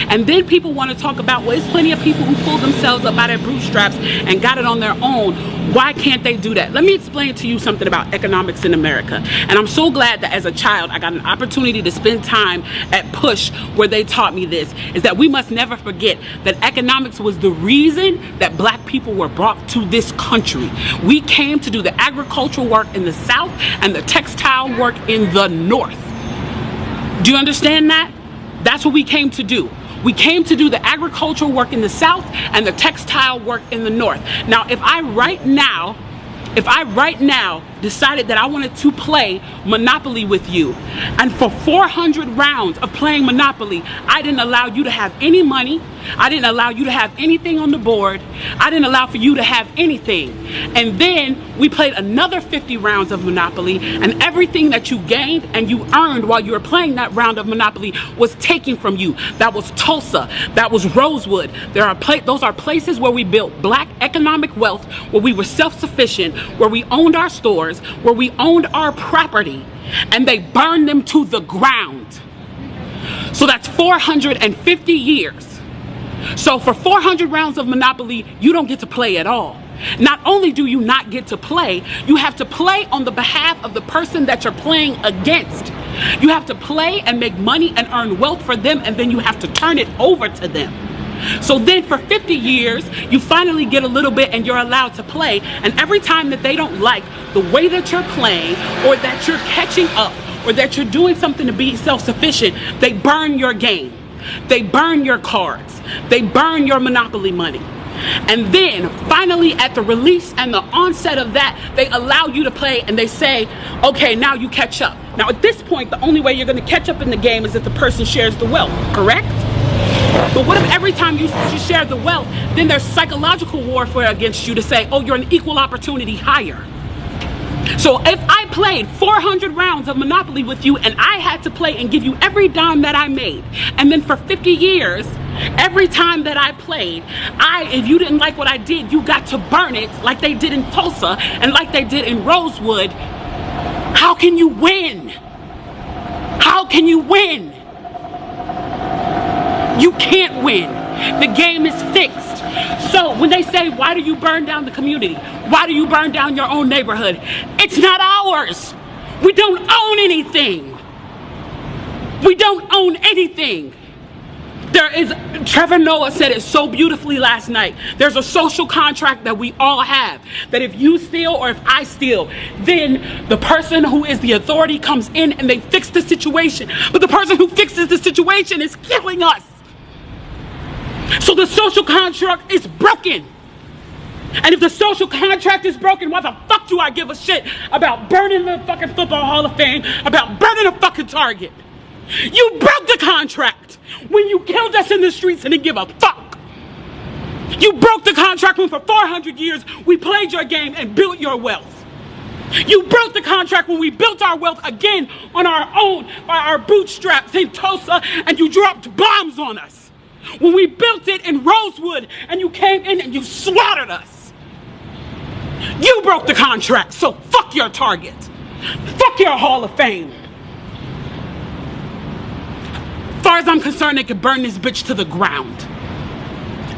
And then people want to talk about, well, there's plenty of people who pulled themselves up by their bootstraps and got it on their own. Why can't they do that? Let me explain to you something about economics in America. And I'm so glad that as a child, I got an opportunity to spend time at Push where they taught me this, is that we must never forget that economics was the reason that black people were brought to this country. We came to do the agricultural work in the South and the textile work in the North. Do you understand that? That's what we came to do. We came to do the agricultural work in the South and the textile work in the North. Now, if I right now decided that I wanted to play Monopoly with you, and for 400 rounds of playing Monopoly, I didn't allow you to have any money, I didn't allow you to have anything on the board, I didn't allow for you to have anything, and then we played another 50 rounds of Monopoly, and everything that you gained and you earned while you were playing that round of Monopoly was taken from you. That was Tulsa, that was Rosewood. Those are places where we built black economic wealth, where we were self-sufficient, where we owned our stores, where we owned our property, and they burned them to the ground. So that's 450 years. So for 400 rounds of Monopoly, you don't get to play at all. Not only do you not get to play, you have to play on the behalf of the person that you're playing against. You have to play and make money and earn wealth for them, and then you have to turn it over to them. So then for 50 years, you finally get a little bit and you're allowed to play. And every time that they don't like the way that you're playing, or that you're catching up, or that you're doing something to be self-sufficient, they burn your game. They burn your cards. They burn your Monopoly money. And then finally at the release and the onset of that, they allow you to play and they say, okay, now you catch up. Now at this point, the only way you're going to catch up in the game is if the person shares the wealth, correct? But what if every time you share the wealth, then there's psychological warfare against you to say, oh, you're an equal opportunity hire. So if I played 400 rounds of Monopoly with you and I had to play and give you every dime that I made, and then for 50 years, every time that I played, if you didn't like what I did, you got to burn it like they did in Tulsa and like they did in Rosewood, how can you win? How can you win? You can't win. The game is fixed. So when they say, why do you burn down the community? Why do you burn down your own neighborhood? It's not ours. We don't own anything. We don't own anything. Trevor Noah said it so beautifully last night. There's a social contract that we all have, that if you steal or if I steal, then the person who is the authority comes in and they fix the situation. But the person who fixes the situation is killing us. So the social contract is broken. And if the social contract is broken, why the fuck do I give a shit about burning the fucking Football Hall of Fame, about burning a fucking Target? You broke the contract when you killed us in the streets and didn't give a fuck. You broke the contract when for 400 years we played your game and built your wealth. You broke the contract when we built our wealth again on our own, by our bootstraps in Tulsa, and you dropped bombs on us. When we built it in Rosewood and you came in and you slaughtered us. You broke the contract, so fuck your Target. Fuck your Hall of Fame. As far as I'm concerned, they could burn this bitch to the ground.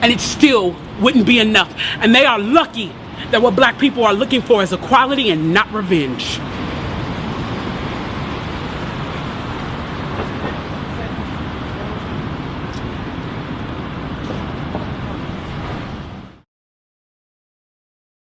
And it still wouldn't be enough. And they are lucky that what black people are looking for is equality and not revenge.